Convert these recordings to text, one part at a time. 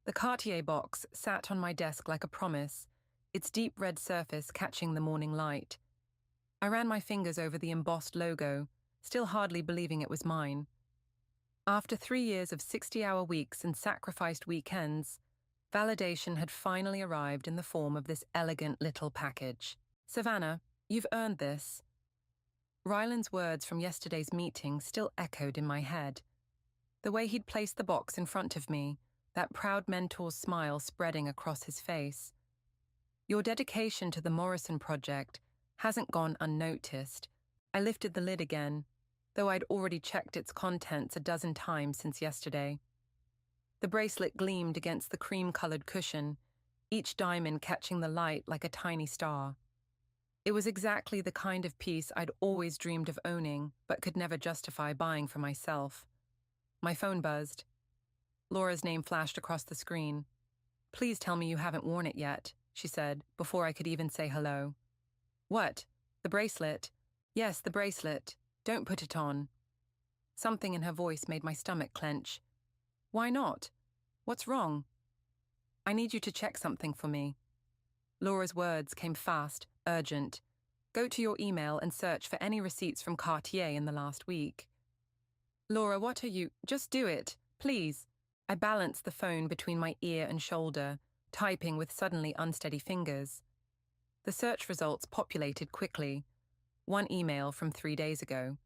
The Cartier box sat on my desk like a promise, its deep red surface catching the morning light. I ran my fingers over the embossed logo, still hardly believing it was mine. After 3 years of 60-hour weeks and sacrificed weekends, validation had finally arrived in the form of this elegant little package. "Savannah, you've earned this." Ryland's words from yesterday's meeting still echoed in my head. The way he'd placed the box in front of me, that proud mentor's smile spreading across his face. "Your dedication to the Morrison project hasn't gone unnoticed." I lifted the lid again, though I'd already checked its contents a dozen times since yesterday. The bracelet gleamed against the cream-colored cushion, each diamond catching the light like a tiny star. It was exactly the kind of piece I'd always dreamed of owning, but could never justify buying for myself. My phone buzzed. Laura's name flashed across the screen. "Please tell me you haven't worn it yet," she said, before I could even say hello. "What? The bracelet?" "Yes, the bracelet. Don't put it on." Something in her voice made my stomach clench. "Why not? What's wrong?" "I need you to check something for me." Laura's words came fast, urgent. "Go to your email and search for any receipts from Cartier in the last week." "Laura, what are you— Just do it, please." I balanced the phone between my ear and shoulder, typing with suddenly unsteady fingers. The search results populated quickly. One email from 3 days ago.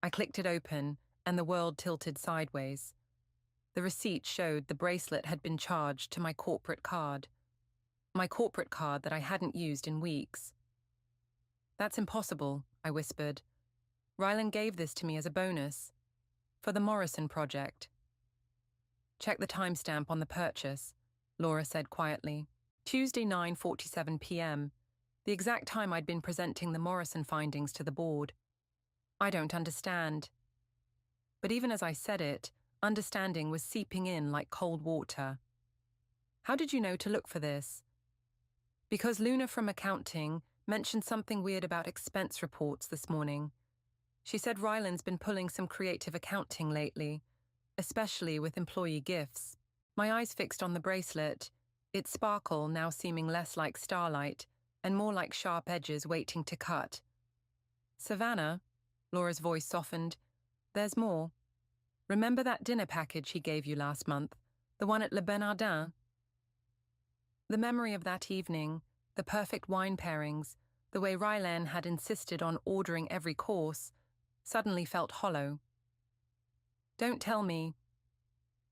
I clicked it open, and the world tilted sideways. The receipt showed the bracelet had been charged to my corporate card. My corporate card that I hadn't used in weeks. "That's impossible," I whispered. "Ryland gave this to me as a bonus. For the Morrison project." "Check the timestamp on the purchase," Laura said quietly. Tuesday, 9:47 p.m., the exact time I'd been presenting the Morrison findings to the board. "I don't understand." But even as I said it, understanding was seeping in like cold water. "How did you know to look for this?" "Because Luna from accounting mentioned something weird about expense reports this morning. She said Ryland's been pulling some creative accounting lately, especially with employee gifts." My eyes fixed on the bracelet, its sparkle now seeming less like starlight and more like sharp edges waiting to cut. "Savannah," Laura's voice softened, "there's more. Remember that dinner package he gave you last month, the one at Le Bernardin?" The memory of that evening, the perfect wine pairings, the way Ryland had insisted on ordering every course, suddenly felt hollow. "Don't tell me."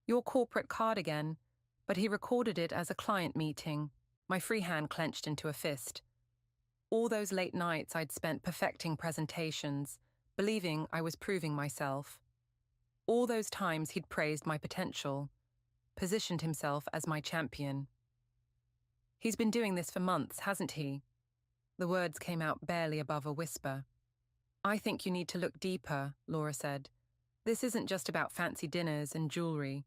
"Your corporate card again, but he recorded it as a client meeting." My free hand clenched into a fist. All those late nights I'd spent perfecting presentations, believing I was proving myself. All those times he'd praised my potential, positioned himself as my champion. "He's been doing this for months, hasn't he?" The words came out barely above a whisper. "I think you need to look deeper," Laura said. "This isn't just about fancy dinners and jewelry.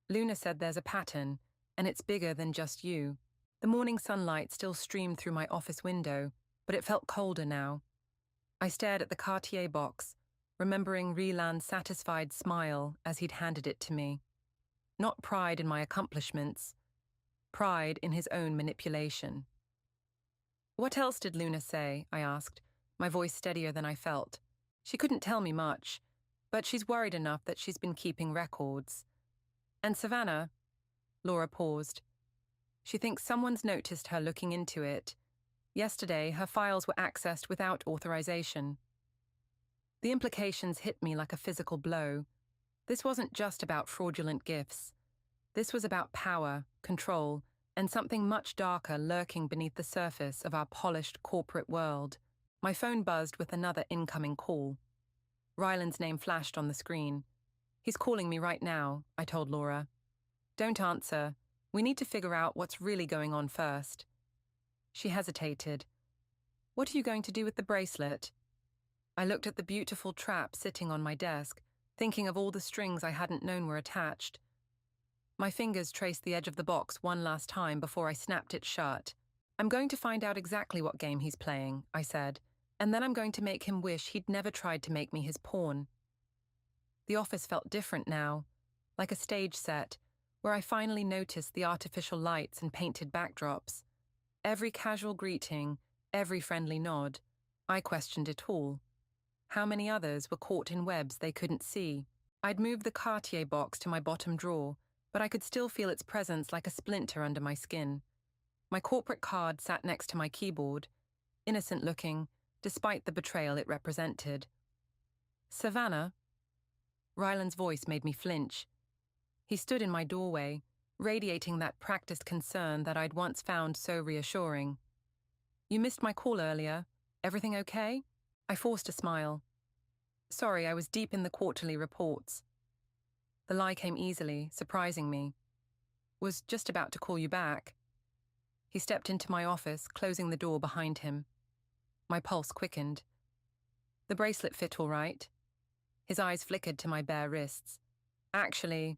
Luna said there's a pattern, and it's bigger than just you." The morning sunlight still streamed through my office window, but it felt colder now. I stared at the Cartier box, remembering Ryland's satisfied smile as he'd handed it to me. Not pride in my accomplishments, pride in his own manipulation. "What else did Luna say?" I asked, my voice steadier than I felt. "She couldn't tell me much, but she's worried enough that she's been keeping records." "And Savannah?" Laura paused. "She thinks someone's noticed her looking into it. Yesterday, her files were accessed without authorization." The implications hit me like a physical blow. This wasn't just about fraudulent gifts. This was about power, control, and something much darker lurking beneath the surface of our polished corporate world. My phone buzzed with another incoming call. Ryland's name flashed on the screen. "He's calling me right now," I told Laura. "Don't answer. We need to figure out what's really going on first." She hesitated. "What are you going to do with the bracelet?" I looked at the beautiful trap sitting on my desk, thinking of all the strings I hadn't known were attached. My fingers traced the edge of the box one last time before I snapped it shut. "I'm going to find out exactly what game he's playing," I said, "and then I'm going to make him wish he'd never tried to make me his pawn." The office felt different now, like a stage set, where I finally noticed the artificial lights and painted backdrops. Every casual greeting, every friendly nod. I questioned it all. How many others were caught in webs they couldn't see? I'd moved the Cartier box to my bottom drawer, but I could still feel its presence like a splinter under my skin. My corporate card sat next to my keyboard, innocent-looking, despite the betrayal it represented. "Savannah?" Ryland's voice made me flinch. He stood in my doorway, radiating that practiced concern that I'd once found so reassuring. "You missed my call earlier. Everything okay?" I forced a smile. "Sorry, I was deep in the quarterly reports." The lie came easily, surprising me. "Was just about to call you back." He stepped into my office, closing the door behind him. My pulse quickened. "The bracelet fit all right?" His eyes flickered to my bare wrists. "Actually..."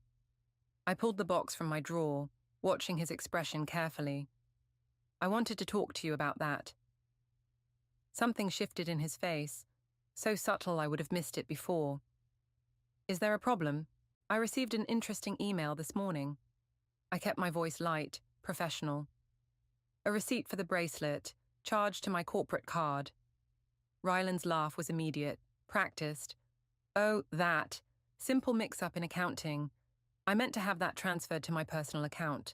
I pulled the box from my drawer, watching his expression carefully. "I wanted to talk to you about that." Something shifted in his face, so subtle I would have missed it before. "Is there a problem? I received an interesting email this morning." I kept my voice light, professional. "A receipt for the bracelet, charged to my corporate card." Ryland's laugh was immediate, practiced. "Oh, that. Simple mix-up in accounting. I meant to have that transferred to my personal account."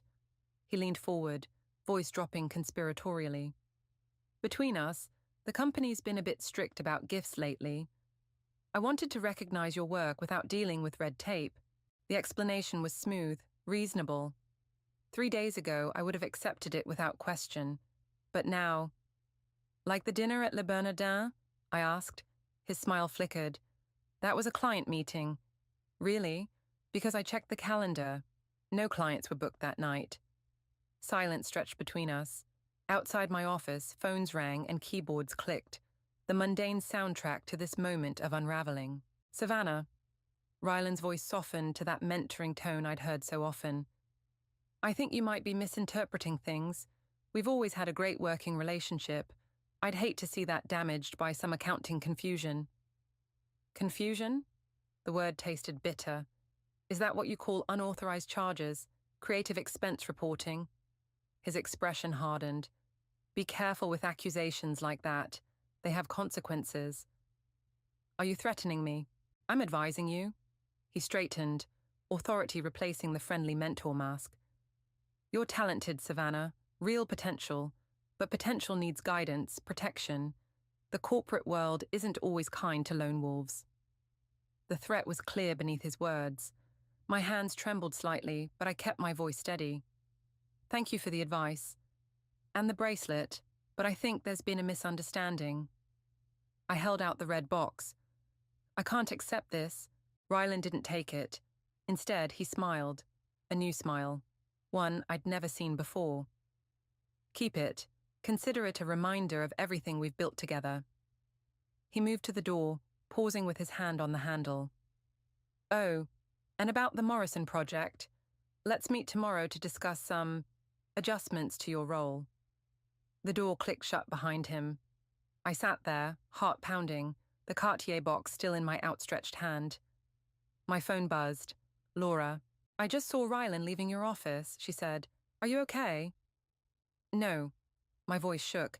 He leaned forward, voice dropping conspiratorially. "Between us, the company's been a bit strict about gifts lately. I wanted to recognize your work without dealing with red tape." The explanation was smooth, reasonable. 3 days ago, I would have accepted it without question. But now... "Like the dinner at Le Bernardin?" I asked. His smile flickered. "That was a client meeting." "Really?" "Because I checked the calendar. No clients were booked that night." Silence stretched between us. Outside my office, phones rang and keyboards clicked, the mundane soundtrack to this moment of unraveling. "Savannah." Ryland's voice softened to that mentoring tone I'd heard so often. "I think you might be misinterpreting things. We've always had a great working relationship. I'd hate to see that damaged by some accounting confusion." "Confusion?" The word tasted bitter. "Is that what you call unauthorized charges, creative expense reporting?" His expression hardened. "Be careful with accusations like that. They have consequences." "Are you threatening me?" "I'm advising you." He straightened, authority replacing the friendly mentor mask. "You're talented, Savannah, real potential, but potential needs guidance, protection. The corporate world isn't always kind to lone wolves." The threat was clear beneath his words. My hands trembled slightly, but I kept my voice steady. "Thank you for the advice. And the bracelet, but I think there's been a misunderstanding." I held out the red box. "I can't accept this." Ryland didn't take it. Instead, he smiled. A new smile. One I'd never seen before. "Keep it. Consider it a reminder of everything we've built together." He moved to the door, pausing with his hand on the handle. "Oh, and about the Morrison project. Let's meet tomorrow to discuss some adjustments to your role." The door clicked shut behind him. I sat there, heart pounding, the Cartier box still in my outstretched hand. My phone buzzed. Laura. "I just saw Ryland leaving your office," she said. "Are you okay?" "No." My voice shook.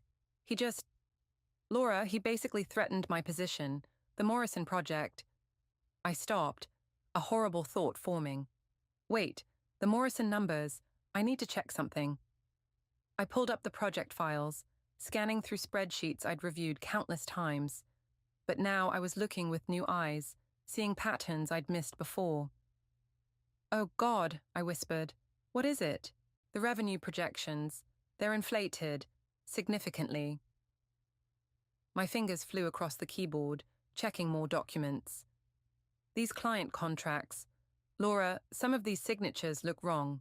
Laura, he basically threatened my position. The Morrison project." I stopped, a horrible thought forming. "Wait, the Morrison numbers. I need to check something." I pulled up the project files, scanning through spreadsheets I'd reviewed countless times. But now I was looking with new eyes, seeing patterns I'd missed before. "Oh God," I whispered. "What is it?" "The revenue projections. They're inflated, significantly." My fingers flew across the keyboard, checking more documents. "These client contracts. Laura, some of these signatures look wrong."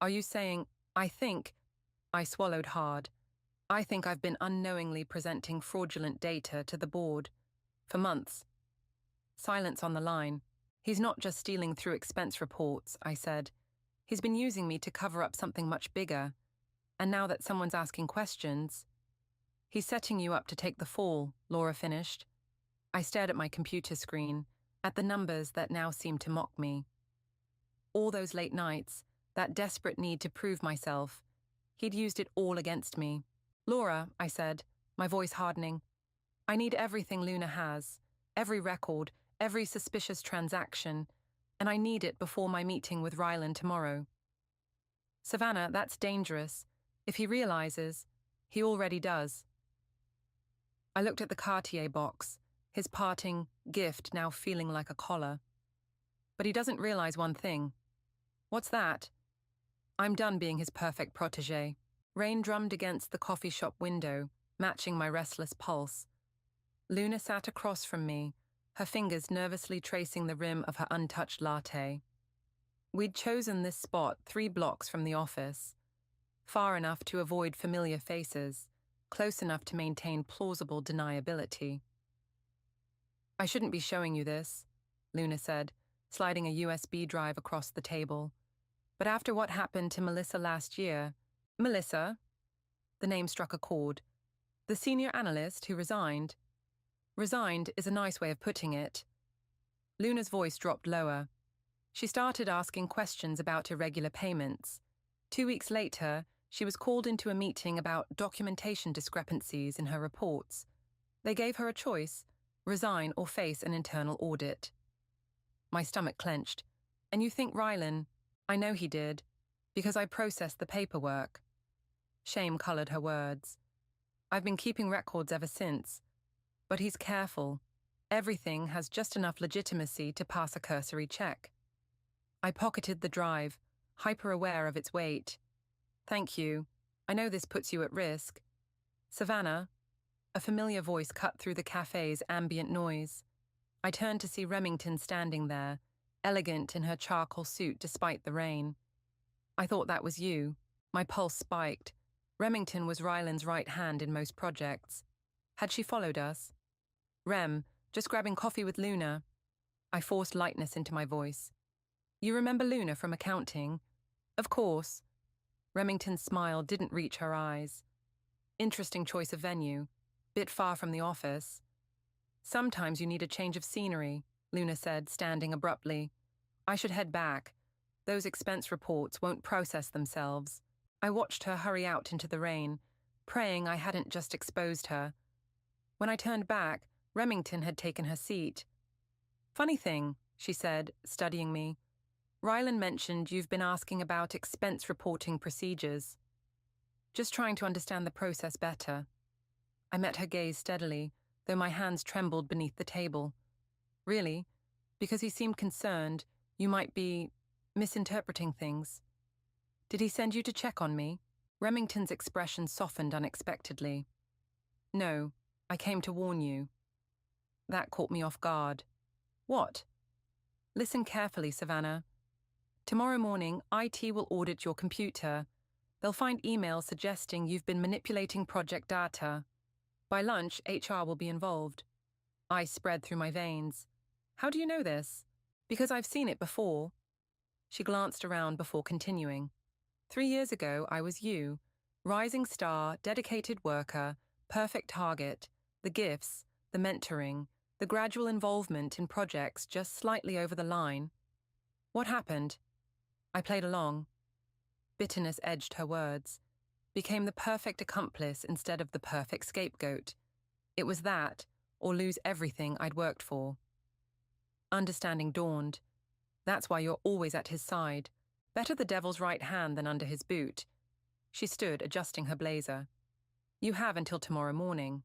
"Are you saying, I think..." I swallowed hard. "I think I've been unknowingly presenting fraudulent data to the board. For months." Silence on the line. "He's not just stealing through expense reports," I said. "He's been using me to cover up something much bigger. And now that someone's asking questions..." "He's setting you up to take the fall," Laura finished. I stared at my computer screen, at the numbers that now seemed to mock me. All those late nights, that desperate need to prove myself, he'd used it all against me. Laura, I said, my voice hardening, I need everything Luna has, every record, every suspicious transaction, and I need it before my meeting with Ryland tomorrow. Savannah, that's dangerous. If he realizes, he already does. I looked at the Cartier box, his parting gift now feeling like a collar. But he doesn't realize one thing. What's that? I'm done being his perfect protégé. Rain drummed against the coffee shop window, matching my restless pulse. Luna sat across from me, her fingers nervously tracing the rim of her untouched latte. We'd chosen this spot 3 blocks from the office, far enough to avoid familiar faces, close enough to maintain plausible deniability. I shouldn't be showing you this, Luna said, sliding a USB drive across the table. But after what happened to Melissa last year, Melissa? The name struck a chord. The senior analyst who resigned. Resigned is a nice way of putting it. Luna's voice dropped lower. She started asking questions about irregular payments. 2 weeks later, she was called into a meeting about documentation discrepancies in her reports. They gave her a choice, resign or face an internal audit. My stomach clenched. And you think Rylan? I know he did, because I processed the paperwork. Shame colored her words. I've been keeping records ever since. But he's careful. Everything has just enough legitimacy to pass a cursory check. I pocketed the drive, hyper-aware of its weight. Thank you. I know this puts you at risk. Savannah? A familiar voice cut through the cafe's ambient noise. I turned to see Remington standing there, elegant in her charcoal suit despite the rain. I thought that was you. My pulse spiked. Remington was Ryland's right hand in most projects. Had she followed us? Rem, just grabbing coffee with Luna. I forced lightness into my voice. You remember Luna from accounting? Of course. Remington's smile didn't reach her eyes. Interesting choice of venue. Bit far from the office. Sometimes you need a change of scenery, Luna said, standing abruptly. I should head back. Those expense reports won't process themselves. I watched her hurry out into the rain, praying I hadn't just exposed her. When I turned back, Remington had taken her seat. Funny thing, she said, studying me. Ryland mentioned you've been asking about expense reporting procedures. Just trying to understand the process better. I met her gaze steadily, though my hands trembled beneath the table. Really? Because he seemed concerned, you might be misinterpreting things. Did he send you to check on me? Remington's expression softened unexpectedly. No, I came to warn you. That caught me off guard. What? Listen carefully, Savannah. Tomorrow morning, IT will audit your computer. They'll find emails suggesting you've been manipulating project data. By lunch, HR will be involved. Ice spread through my veins. How do you know this? Because I've seen it before. She glanced around before continuing. 3 years ago, I was you. Rising star, dedicated worker, perfect target, the gifts, the mentoring, the gradual involvement in projects just slightly over the line. What happened? I played along. Bitterness edged her words. Became the perfect accomplice instead of the perfect scapegoat. It was that, or lose everything I'd worked for. Understanding dawned. That's why you're always at his side. Better the devil's right hand than under his boot. She stood, adjusting her blazer. You have until tomorrow morning.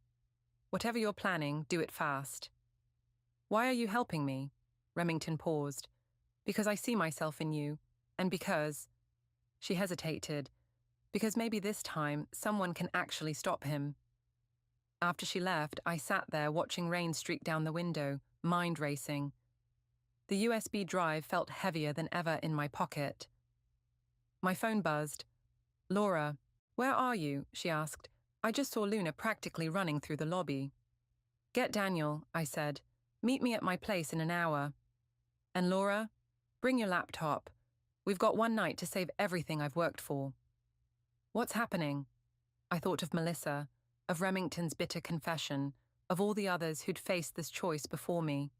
Whatever you're planning, do it fast. Why are you helping me? Remington paused. Because I see myself in you, and because... She hesitated. Because maybe this time someone can actually stop him. After she left, I sat there watching rain streak down the window, mind racing. The USB drive felt heavier than ever in my pocket. My phone buzzed. Laura, where are you? She asked. I just saw Luna practically running through the lobby. Get Daniel, I said. Meet me at my place in an hour. And Laura, bring your laptop. We've got one night to save everything I've worked for. What's happening? I thought of Melissa, of Remington's bitter confession, of all the others who'd faced this choice before me.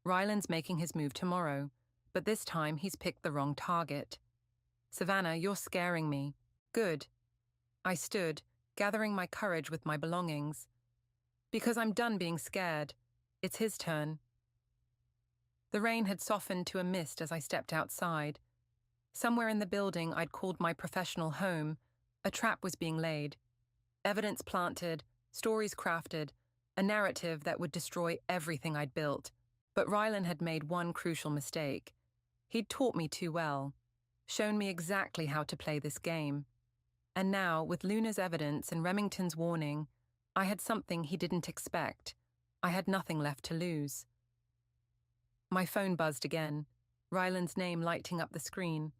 Ryland's making his move tomorrow. But this time he's picked the wrong target. Savannah, you're scaring me. Good. I stood, gathering my courage with my belongings. Because I'm done being scared. It's his turn. The rain had softened to a mist as I stepped outside. Somewhere in the building I'd called my professional home, a trap was being laid. Evidence planted, stories crafted, a narrative that would destroy everything I'd built. But Rylan had made one crucial mistake. He'd taught me too well, shown me exactly how to play this game. And now, with Luna's evidence and Remington's warning, I had something he didn't expect. I had nothing left to lose. My phone buzzed again, Rylan's name lighting up the screen.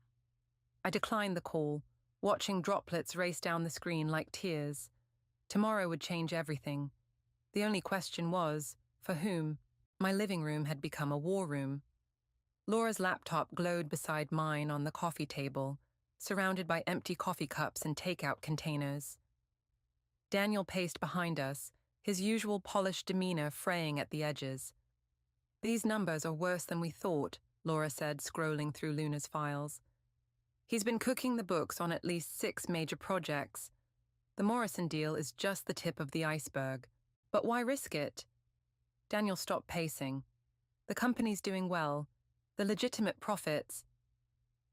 I declined the call, watching droplets race down the screen like tears. Tomorrow would change everything. The only question was, for whom? My living room had become a war room. Laura's laptop glowed beside mine on the coffee table, surrounded by empty coffee cups and takeout containers. Daniel paced behind us, his usual polished demeanor fraying at the edges. These numbers are worse than we thought, Laura said, scrolling through Luna's files. He's been cooking the books on at least 6 major projects. The Morrison deal is just the tip of the iceberg. But why risk it? Daniel stopped pacing. The company's doing well. The legitimate profits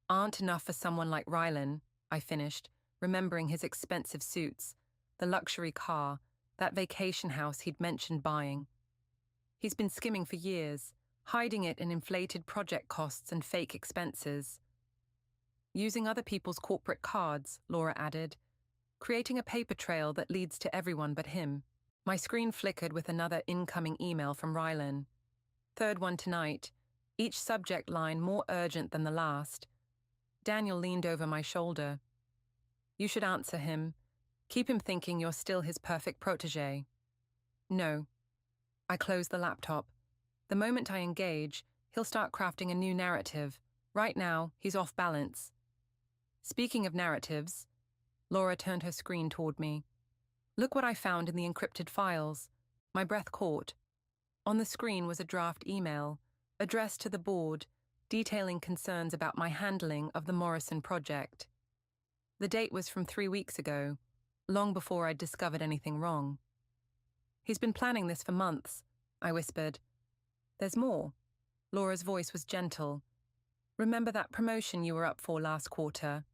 aren't enough for someone like Rylan, I finished, remembering his expensive suits, the luxury car, that vacation house he'd mentioned buying. He's been skimming for years, hiding it in inflated project costs and fake expenses. Using other people's corporate cards, Laura added, creating a paper trail that leads to everyone but him. My screen flickered with another incoming email from Rylan. Third one tonight, each subject line more urgent than the last. Daniel leaned over my shoulder. You should answer him. Keep him thinking you're still his perfect protege. No. I closed the laptop. The moment I engage, he'll start crafting a new narrative. Right now, he's off balance. Speaking of narratives, Laura turned her screen toward me. Look what I found in the encrypted files. My breath caught. On the screen was a draft email, addressed to the board, detailing concerns about my handling of the Morrison project. The date was from 3 weeks ago, long before I'd discovered anything wrong. He's been planning this for months, I whispered. There's more. Laura's voice was gentle. Remember that promotion you were up for last quarter?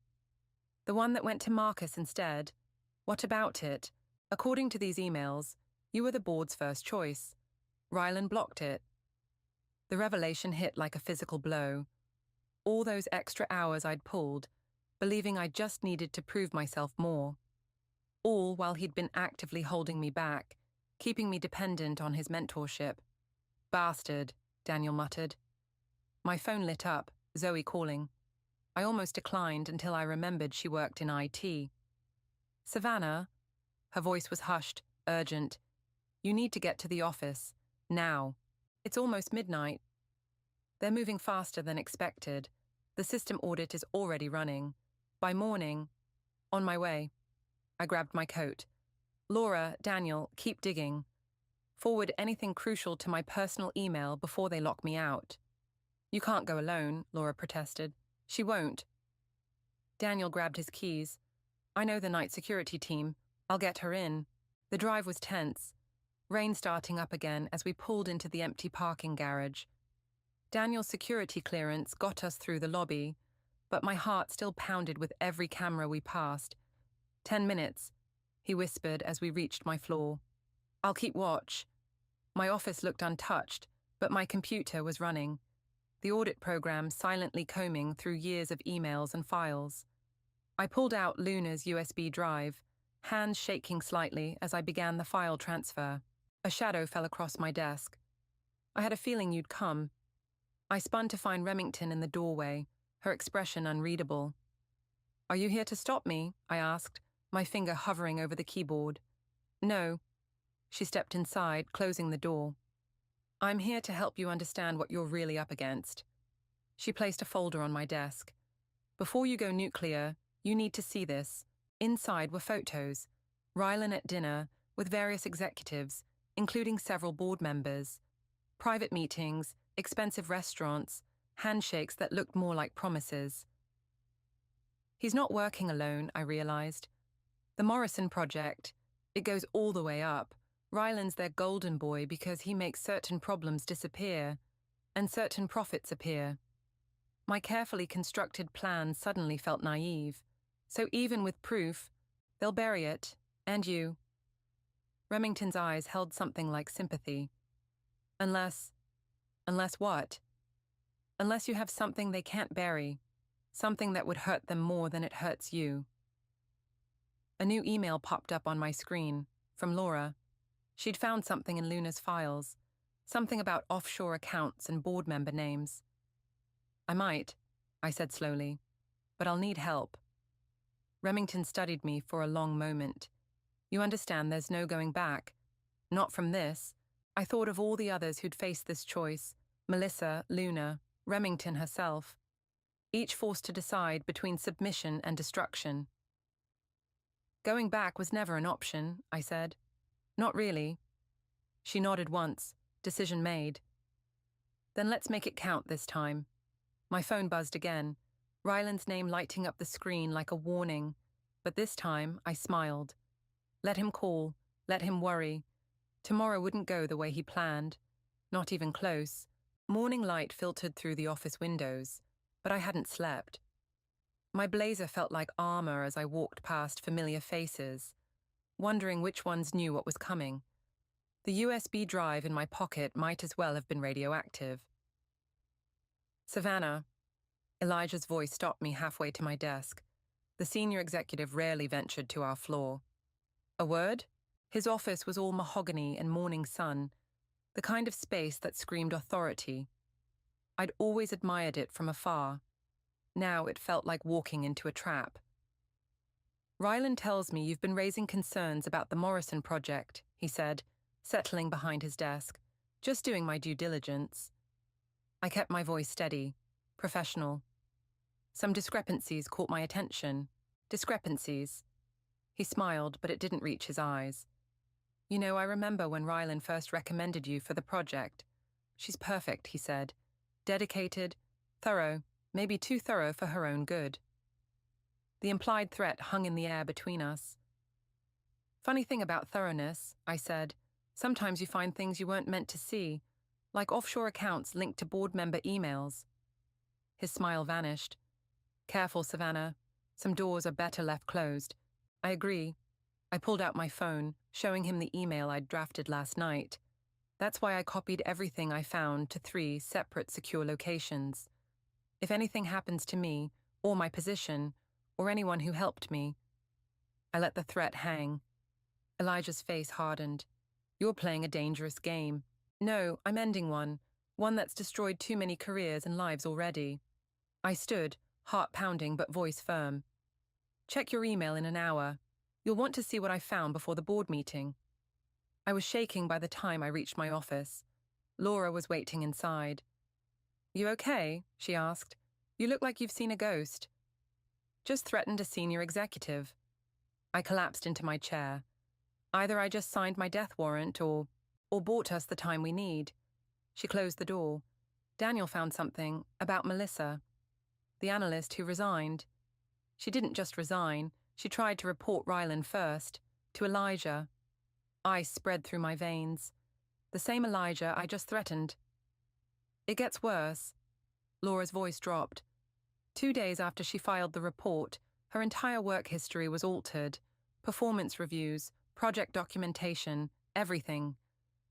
The one that went to Marcus instead? What about it? According to these emails, you were the board's first choice. Rylan blocked it. The revelation hit like a physical blow. All those extra hours I'd pulled, believing I just needed to prove myself more. All while he'd been actively holding me back, keeping me dependent on his mentorship. Bastard, Daniel muttered. My phone lit up, Zoe calling. I almost declined until I remembered she worked in IT. Savannah, her voice was hushed, urgent. You need to get to the office, now. It's almost midnight. They're moving faster than expected. The system audit is already running. By morning, on my way. I grabbed my coat. Laura, Daniel, keep digging. Forward anything crucial to my personal email before they lock me out. You can't go alone, Laura protested. She won't. Daniel grabbed his keys. I know the night security team. I'll get her in. The drive was tense. Rain starting up again as we pulled into the empty parking garage. Daniel's security clearance got us through the lobby, but my heart still pounded with every camera we passed. 10 minutes, he whispered as we reached my floor. I'll keep watch. My office looked untouched, but my computer was running. The audit program silently combing through years of emails and files. I pulled out Luna's USB drive, hands shaking slightly as I began the file transfer. A shadow fell across my desk. I had a feeling you'd come. I spun to find Remington in the doorway, her expression unreadable. Are you here to stop me? I asked, my finger hovering over the keyboard. No. She stepped inside, closing the door. I'm here to help you understand what you're really up against. She placed a folder on my desk. Before you go nuclear, you need to see this. Inside were photos. Rylan at dinner with various executives, including several board members. Private meetings, expensive restaurants, handshakes that looked more like promises. He's not working alone, I realized. The Morrison Project, it goes all the way up. Ryland's their golden boy because he makes certain problems disappear and certain profits appear. My carefully constructed plan suddenly felt naive. So even with proof, they'll bury it, and you. Remington's eyes held something like sympathy. Unless what? Unless you have something they can't bury, something that would hurt them more than it hurts you. A new email popped up on my screen, from Laura. She'd found something in Luna's files, something about offshore accounts and board member names. I might, I said slowly, but I'll need help. Remington studied me for a long moment. You understand there's no going back. Not from this. I thought of all the others who'd faced this choice. Melissa, Luna, Remington herself. Each forced to decide between submission and destruction. Going back was never an option, I said. Not really. She nodded once. Decision made. Then let's make it count this time. My phone buzzed again, Ryland's name lighting up the screen like a warning, but this time I smiled. Let him call, let him worry. Tomorrow wouldn't go the way he planned. Not even close. Morning light filtered through the office windows, but I hadn't slept. My blazer felt like armor as I walked past familiar faces, wondering which ones knew what was coming. The USB drive in my pocket might as well have been radioactive. Savannah. Elijah's voice stopped me halfway to my desk. The senior executive rarely ventured to our floor. A word? His office was all mahogany and morning sun, the kind of space that screamed authority. I'd always admired it from afar. Now it felt like walking into a trap. Ryland tells me you've been raising concerns about the Morrison Project, he said, settling behind his desk. Just doing my due diligence. I kept my voice steady, professional. Some discrepancies caught my attention. Discrepancies. He smiled, but it didn't reach his eyes. You know, I remember when Ryland first recommended you for the project. She's perfect, he said. Dedicated, thorough, maybe too thorough for her own good. The implied threat hung in the air between us. Funny thing about thoroughness, I said. Sometimes you find things you weren't meant to see, like offshore accounts linked to board member emails. His smile vanished. Careful, Savannah. Some doors are better left closed. I agree. I pulled out my phone, showing him the email I'd drafted last night. That's why I copied everything I found to 3 separate secure locations. If anything happens to me, or my position, or anyone who helped me. I let the threat hang. Elijah's face hardened. You're playing a dangerous game. No, I'm ending one that's destroyed too many careers and lives already. I stood, heart pounding but voice firm. Check your email in an hour. You'll want to see what I found before the board meeting. I was shaking by the time I reached my office. Laura was waiting inside. You okay? She asked. You look like you've seen a ghost. Just threatened a senior executive. I collapsed into my chair. Either I just signed my death warrant or bought us the time we need. She closed the door. Daniel found something about Melissa, the analyst who resigned. She didn't just resign. She tried to report Ryland first, to Elijah. Ice spread through my veins. The same Elijah I just threatened. It gets worse. Laura's voice dropped. 2 days after she filed the report, her entire work history was altered. Performance reviews, project documentation, everything.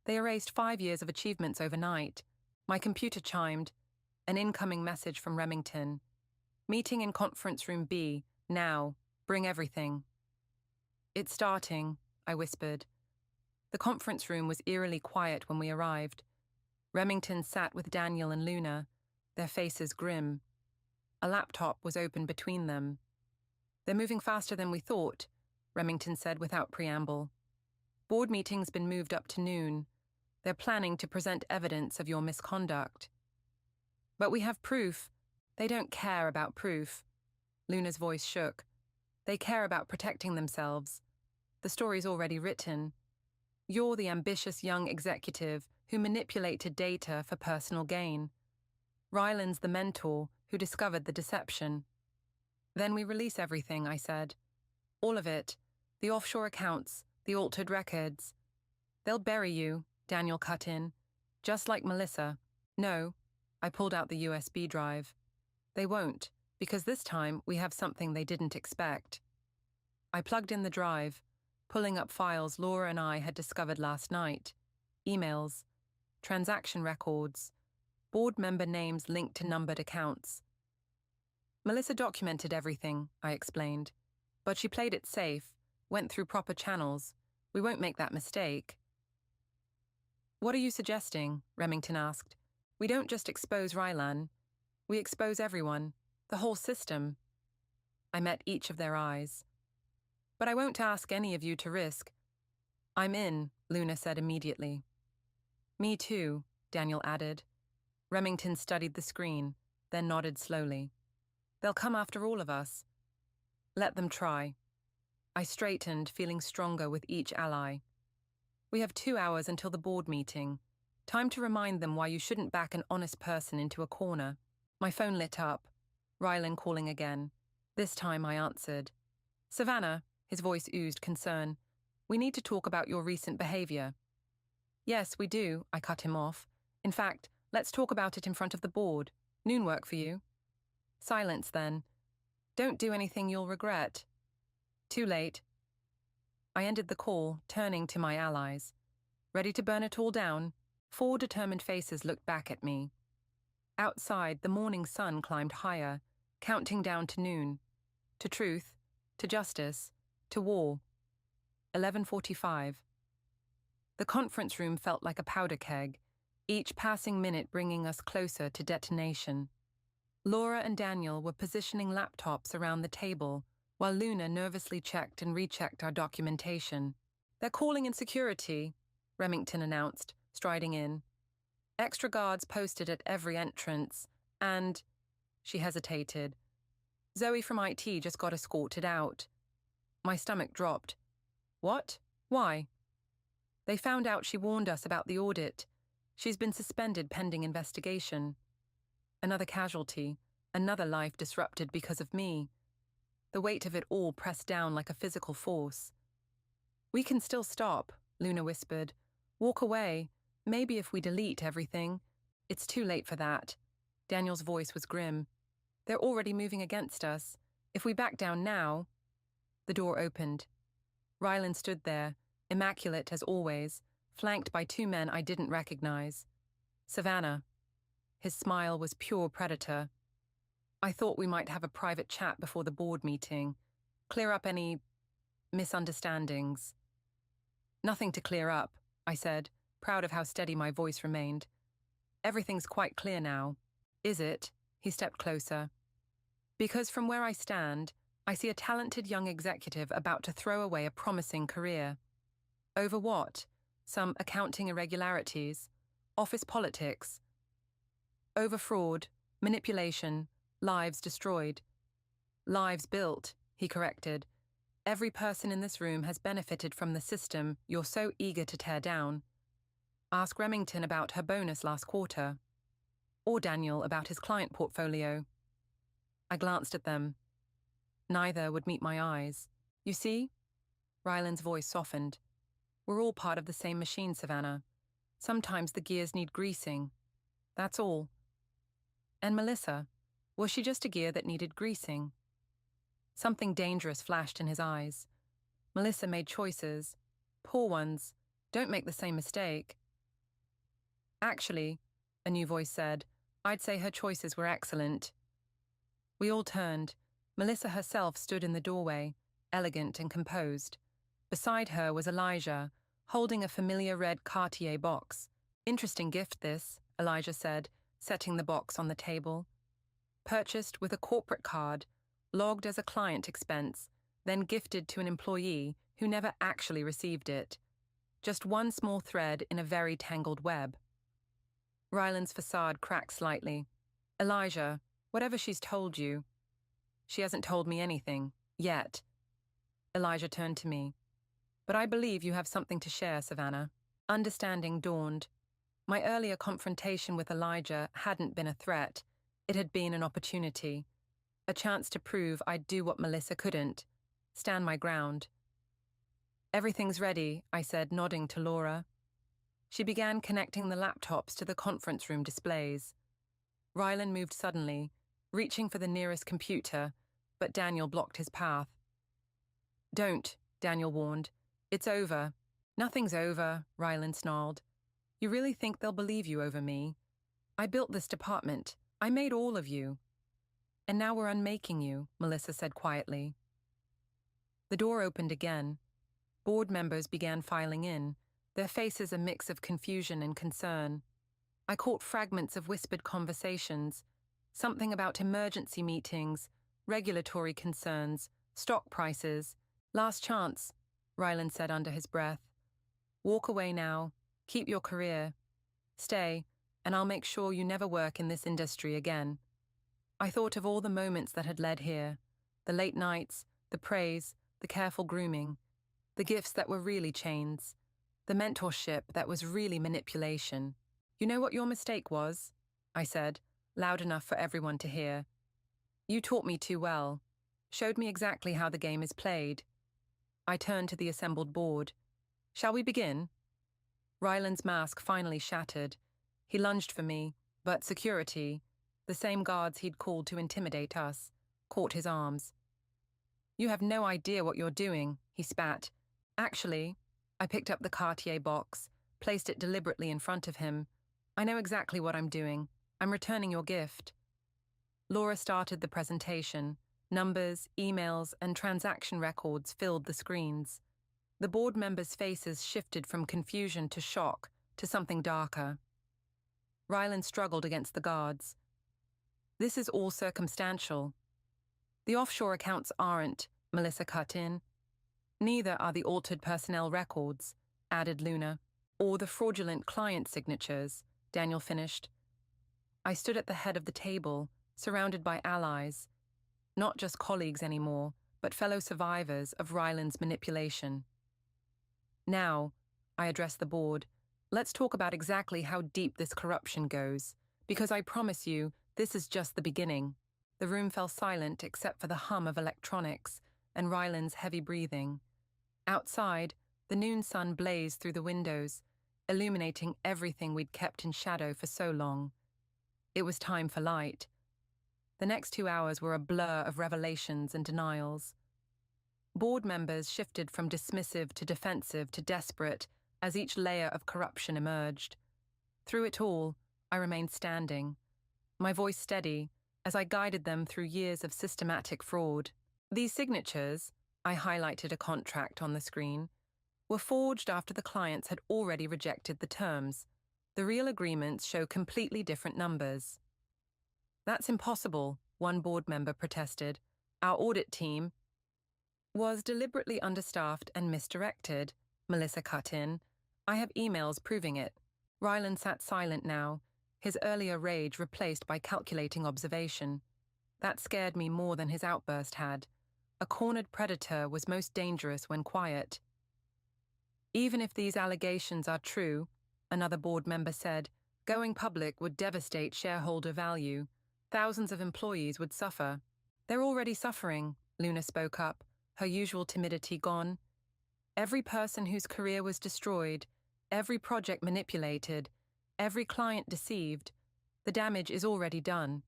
They erased 5 years of achievements overnight. My computer chimed. An incoming message from Remington. Meeting in conference room B, now. Bring everything. It's starting, I whispered. The conference room was eerily quiet when we arrived. Remington sat with Daniel and Luna, their faces grim. A laptop was open between them. They're moving faster than we thought, Remington said without preamble. Board meeting's been moved up to noon. They're planning to present evidence of your misconduct. But we have proof. They don't care about proof. Luna's voice shook. They care about protecting themselves. The story's already written. You're the ambitious young executive who manipulated data for personal gain. Ryland's the mentor who discovered the deception. Then we release everything, I said. All of it. The offshore accounts, the altered records. They'll bury you, Daniel cut in. Just like Melissa. No, I pulled out the USB drive. They won't, because this time we have something they didn't expect. I plugged in the drive, pulling up files Laura and I had discovered last night. Emails, transaction records, board member names linked to numbered accounts. Melissa documented everything, I explained. But she played it safe, went through proper channels. We won't make that mistake. What are you suggesting? Remington asked. We don't just expose Rylan. We expose everyone, the whole system. I met each of their eyes. But I won't ask any of you to risk. I'm in, Luna said immediately. Me too, Daniel added. Remington studied the screen, then nodded slowly. They'll come after all of us. Let them try. I straightened, feeling stronger with each ally. We have 2 hours until the board meeting. Time to remind them why you shouldn't back an honest person into a corner. My phone lit up. Rylan calling again. This time I answered. Savannah, his voice oozed concern. We need to talk about your recent behavior. Yes, we do, I cut him off. In fact, let's talk about it in front of the board. Noon work for you? Silence then. Don't do anything you'll regret. Too late. I ended the call, turning to my allies. Ready to burn it all down? 4 determined faces looked back at me. Outside, the morning sun climbed higher, counting down to noon. To truth, to justice, to war. 11:45. The conference room felt like a powder keg, each passing minute bringing us closer to detonation. Laura and Daniel were positioning laptops around the table, while Luna nervously checked and rechecked our documentation. They're calling in security, Remington announced, striding in. Extra guards posted at every entrance, and... She hesitated. Zoe from IT just got escorted out. My stomach dropped. What? Why? They found out she warned us about the audit. She's been suspended pending investigation. Another casualty, another life disrupted because of me. The weight of it all pressed down like a physical force. We can still stop, Luna whispered. Walk away. Maybe if we delete everything. It's too late for that. Daniel's voice was grim. They're already moving against us. If we back down now... The door opened. Rylan stood there, immaculate as always, flanked by 2 men I didn't recognize. Savannah. His smile was pure predator. I thought we might have a private chat before the board meeting, clear up any misunderstandings. Nothing to clear up, I said, proud of how steady my voice remained. Everything's quite clear now. Is it? He stepped closer. Because from where I stand, I see a talented young executive about to throw away a promising career. Over what? Some accounting irregularities, office politics. Over fraud, manipulation, lives destroyed. Lives built, he corrected. Every person in this room has benefited from the system you're so eager to tear down. Ask Remington about her bonus last quarter. Or Daniel about his client portfolio. I glanced at them. Neither would meet my eyes. You see? Rylan's voice softened. We're all part of the same machine, Savannah. Sometimes the gears need greasing. That's all. And Melissa, was she just a gear that needed greasing? Something dangerous flashed in his eyes. Melissa made choices. Poor ones. Don't make the same mistake. Actually, a new voice said, I'd say her choices were excellent. We all turned. Melissa herself stood in the doorway, elegant and composed. Beside her was Elijah, holding a familiar red Cartier box. Interesting gift this, Elijah said, setting the box on the table. Purchased with a corporate card, logged as a client expense, then gifted to an employee who never actually received it. Just one small thread in a very tangled web. Rylan's facade cracked slightly. Elijah, whatever she's told you. She hasn't told me anything, yet. Elijah turned to me. But I believe you have something to share, Savannah. Understanding dawned. My earlier confrontation with Elijah hadn't been a threat, it had been an opportunity, a chance to prove I'd do what Melissa couldn't, stand my ground. "Everything's ready," I said, nodding to Laura. She began connecting the laptops to the conference room displays. Rylan moved suddenly, reaching for the nearest computer, but Daniel blocked his path. "Don't," Daniel warned. "It's over." "Nothing's over," Rylan snarled. "You really think they'll believe you over me? I built this department. I made all of you." "And now we're unmaking you," Melissa said quietly. The door opened again. Board members began filing in, their faces a mix of confusion and concern. I caught fragments of whispered conversations, something about emergency meetings, regulatory concerns, stock prices. "Last chance," Rylan said under his breath. "Walk away now. Keep your career. Stay, and I'll make sure you never work in this industry again." I thought of all the moments that had led here, the late nights, the praise, the careful grooming, the gifts that were really chains, the mentorship that was really manipulation. "You know what your mistake was?" I said, loud enough for everyone to hear. "You taught me too well, showed me exactly how the game is played." I turned to the assembled board. "Shall we begin?" Rylan's mask finally shattered. He lunged for me, but security, the same guards he'd called to intimidate us, caught his arms. "You have no idea what you're doing," he spat. "Actually," I picked up the Cartier box, placed it deliberately in front of him. "I know exactly what I'm doing. I'm returning your gift." Laura started the presentation. Numbers, emails, and transaction records filled the screens. The board members' faces shifted from confusion to shock to something darker. Rylan struggled against the guards. "This is all circumstantial." "The offshore accounts aren't," Melissa cut in. "Neither are the altered personnel records," added Luna. "Or the fraudulent client signatures," Daniel finished. I stood at the head of the table, surrounded by allies, not just colleagues anymore, but fellow survivors of Rylan's manipulation. "Now," I addressed the board, "let's talk about exactly how deep this corruption goes, because I promise you, this is just the beginning." The room fell silent except for the hum of electronics and Rylan's heavy breathing. Outside, the noon sun blazed through the windows, illuminating everything we'd kept in shadow for so long. It was time for light. The next 2 hours were a blur of revelations and denials. Board members shifted from dismissive to defensive to desperate as each layer of corruption emerged. Through it all, I remained standing, my voice steady, as I guided them through years of systematic fraud. "These signatures," I highlighted a contract on the screen, "were forged after the clients had already rejected the terms. The real agreements show completely different numbers." "That's impossible," one board member protested. "Our audit team was deliberately understaffed and misdirected," Melissa cut in. "I have emails proving it." Rylan sat silent now, his earlier rage replaced by calculating observation. That scared me more than his outburst had. A cornered predator was most dangerous when quiet. "Even if these allegations are true," another board member said, "going public would devastate shareholder value. Thousands of employees would suffer." "They're already suffering," Luna spoke up, her usual timidity gone. "Every person whose career was destroyed, every project manipulated, every client deceived, the damage is already done."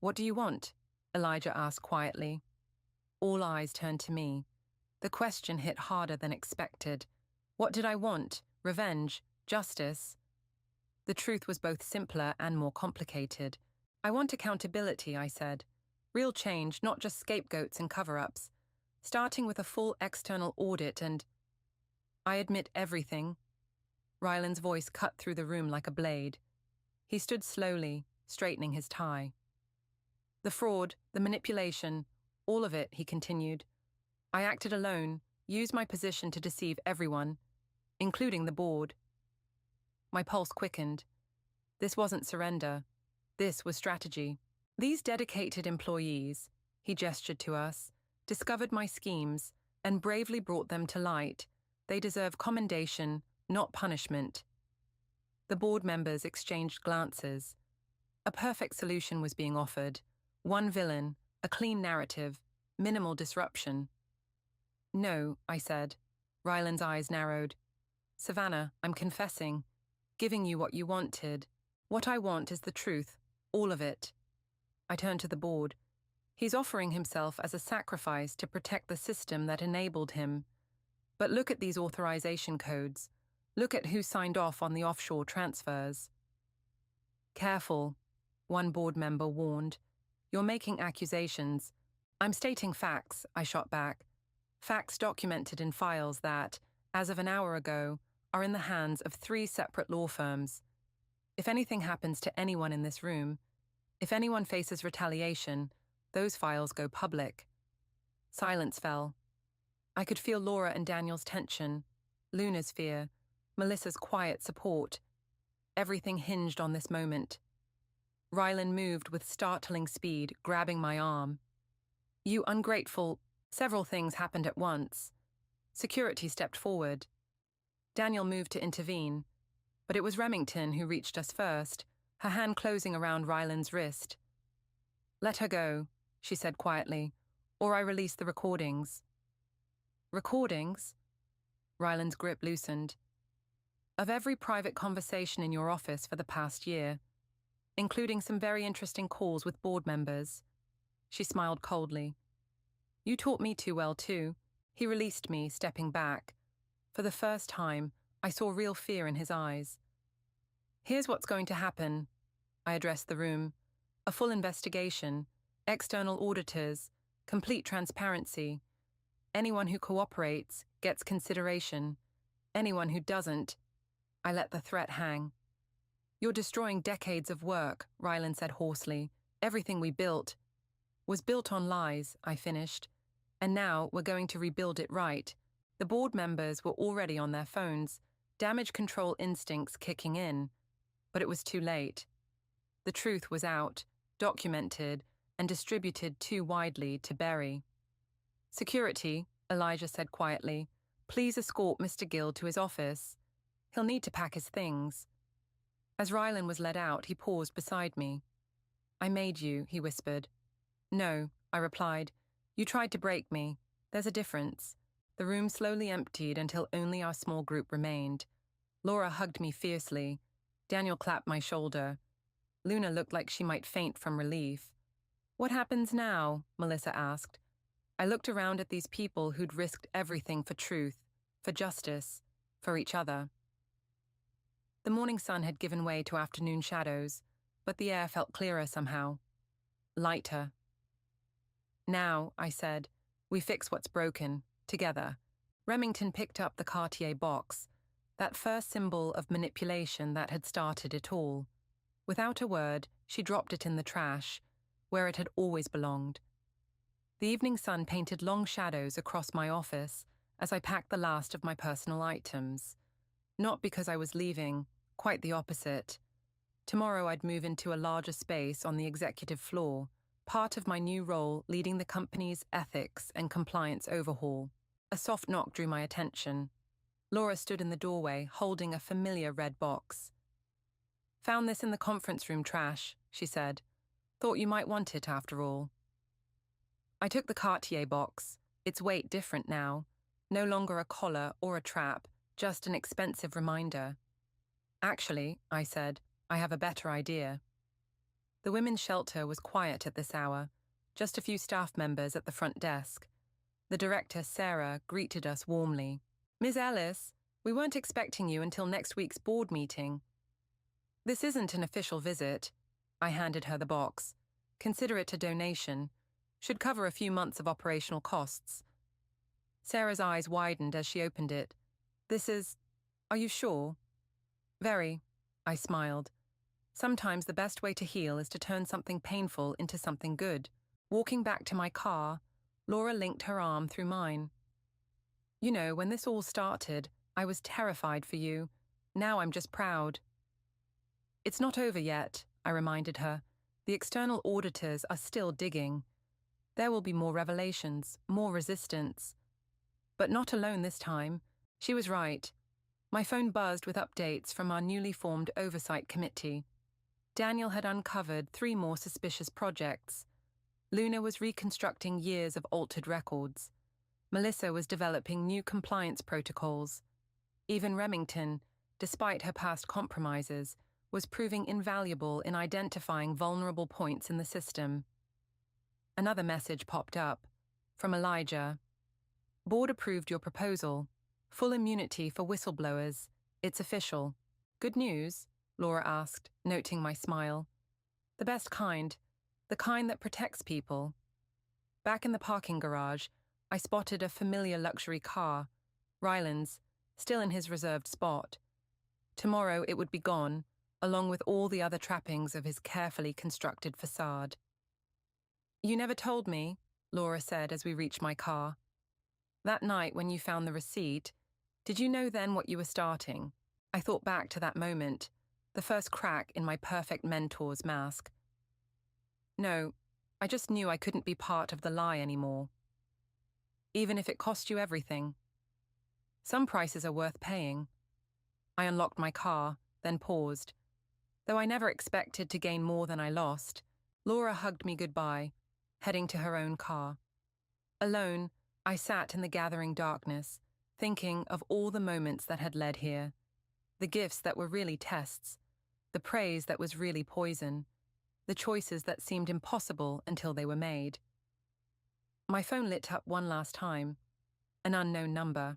"What do you want?" Elijah asked quietly. All eyes turned to me. The question hit harder than expected. What did I want? Revenge? Justice? The truth was both simpler and more complicated. "I want accountability," I said. "Real change, not just scapegoats and cover-ups. Starting with a full external audit and—" "I admit everything." Rylan's voice cut through the room like a blade. He stood slowly, straightening his tie. "The fraud, the manipulation, all of it," he continued. "I acted alone, used my position to deceive everyone, including the board." My pulse quickened. This wasn't surrender. This was strategy. "These dedicated employees," he gestured to us, "discovered my schemes and bravely brought them to light. They deserve commendation, not punishment." The board members exchanged glances. A perfect solution was being offered. One villain, a clean narrative, minimal disruption. No, I said. Ryland's eyes narrowed. Savannah, I'm confessing. Giving you what you wanted. What I want is the truth. All of it. I turned to the board. He's offering himself as a sacrifice to protect the system that enabled him. But look at these authorization codes. Look at who signed off on the offshore transfers. Careful, one board member warned. You're making accusations. I'm stating facts, I shot back. Facts documented in files that, as of an hour ago, are in the hands of 3 separate law firms. If anything happens to anyone in this room, if anyone faces retaliation, those files go public. Silence fell. I could feel Laura and Daniel's tension, Luna's fear, Melissa's quiet support. Everything hinged on this moment. Ryland moved with startling speed, grabbing my arm. You ungrateful... Several things happened at once. Security stepped forward. Daniel moved to intervene, but it was Remington who reached us first, her hand closing around Ryland's wrist. Let her go, she said quietly, or I release the recordings. Recordings? Ryland's grip loosened. Of every private conversation in your office for the past year, including some very interesting calls with board members. She smiled coldly. You taught me too well, too. He released me, stepping back. For the first time, I saw real fear in his eyes. Here's what's going to happen. I addressed the room. A full investigation, external auditors, complete transparency. Anyone who cooperates gets consideration. Anyone who doesn't, I let the threat hang. You're destroying decades of work, Ryland said hoarsely. Everything we built was built on lies, I finished. And now we're going to rebuild it right. The board members were already on their phones, damage control instincts kicking in. But it was too late. The truth was out, documented, and distributed too widely to bury. Security, Elijah said quietly, please escort Mr. Gill to his office. He'll need to pack his things. As Ryland was led out, he paused beside me. I made you, he whispered. No, I replied. You tried to break me. There's a difference. The room slowly emptied until only our small group remained. Laura hugged me fiercely. Daniel clapped my shoulder. Luna looked like she might faint from relief. What happens now? Melissa asked. I looked around at these people who'd risked everything for truth, for justice, for each other. The morning sun had given way to afternoon shadows, but the air felt clearer somehow. Lighter. Now, I said, we fix what's broken, together. Remington picked up the Cartier box, that first symbol of manipulation that had started it all. Without a word, she dropped it in the trash, where it had always belonged. The evening sun painted long shadows across my office as I packed the last of my personal items. Not because I was leaving, quite the opposite. Tomorrow I'd move into a larger space on the executive floor, part of my new role leading the company's ethics and compliance overhaul. A soft knock drew my attention. Laura stood in the doorway, holding a familiar red box. Found this in the conference room trash, she said. Thought you might want it after all. I took the Cartier box, its weight different now. No longer a collar or a trap, just an expensive reminder. Actually, I said, I have a better idea. The women's shelter was quiet at this hour, just a few staff members at the front desk. The director, Sarah, greeted us warmly. Ms. Ellis, we weren't expecting you until next week's board meeting. This isn't an official visit. I handed her the box. Consider it a donation. Should cover a few months of operational costs. Sarah's eyes widened as she opened it. This is... Are you sure? Very, I smiled. Sometimes the best way to heal is to turn something painful into something good. Walking back to my car, Laura linked her arm through mine. You know, when this all started, I was terrified for you. Now I'm just proud. It's not over yet, I reminded her. The external auditors are still digging. There will be more revelations, more resistance. But not alone this time. She was right. My phone buzzed with updates from our newly formed oversight committee. Daniel had uncovered 3 more suspicious projects. Luna was reconstructing years of altered records. Melissa was developing new compliance protocols. Even Remington, despite her past compromises, was proving invaluable in identifying vulnerable points in the system. Another message popped up, from Elijah. Board approved your proposal. Full immunity for whistleblowers. It's official. Good news? Laura asked, noting my smile. The best kind. The kind that protects people. Back in the parking garage, I spotted a familiar luxury car, Ryland's, still in his reserved spot. Tomorrow it would be gone, along with all the other trappings of his carefully constructed facade. You never told me, Laura said as we reached my car. That night when you found the receipt, did you know then what you were starting? I thought back to that moment, the first crack in my perfect mentor's mask. No, I just knew I couldn't be part of the lie anymore. Even if it cost you everything. Some prices are worth paying. I unlocked my car, then paused. Though I never expected to gain more than I lost, Laura hugged me goodbye, heading to her own car. Alone, I sat in the gathering darkness, thinking of all the moments that had led here, the gifts that were really tests, the praise that was really poison, the choices that seemed impossible until they were made. My phone lit up one last time, an unknown number.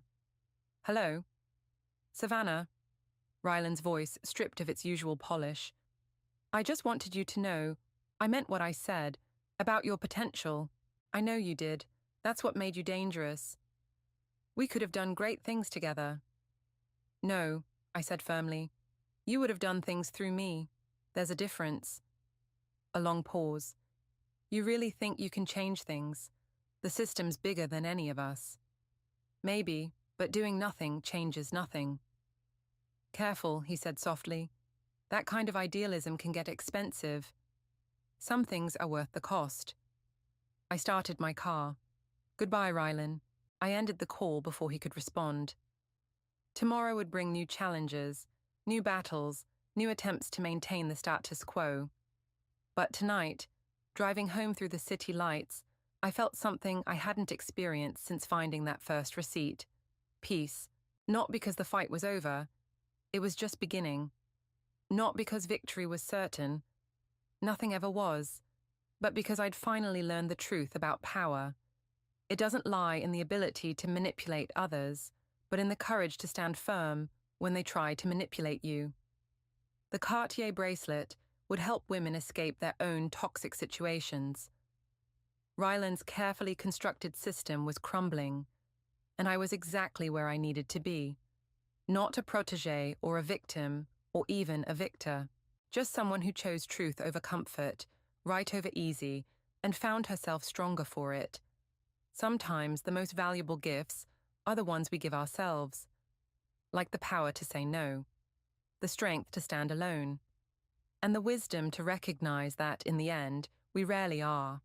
Hello? Savannah? Ryland's voice stripped of its usual polish. I just wanted you to know, I meant what I said, about your potential. I know you did. That's what made you dangerous. We could have done great things together. No, I said firmly. You would have done things through me. There's a difference. A long pause. You really think you can change things? The system's bigger than any of us. Maybe, but doing nothing changes nothing. Careful, he said softly. That kind of idealism can get expensive. Some things are worth the cost. I started my car. Goodbye, Rylan. I ended the call before he could respond. Tomorrow would bring new challenges, new battles, new attempts to maintain the status quo. But tonight, driving home through the city lights, I felt something I hadn't experienced since finding that first receipt. Peace. Not because the fight was over. It was just beginning. Not because victory was certain. Nothing ever was. But because I'd finally learned the truth about power. It doesn't lie in the ability to manipulate others, but in the courage to stand firm when they try to manipulate you. The Cartier bracelet would help women escape their own toxic situations. Ryland's carefully constructed system was crumbling, and I was exactly where I needed to be. Not a protégé or a victim, or even a victor. Just someone who chose truth over comfort, right over easy, and found herself stronger for it. Sometimes the most valuable gifts are the ones we give ourselves, like the power to say no, the strength to stand alone, and the wisdom to recognize that, in the end, we rarely are.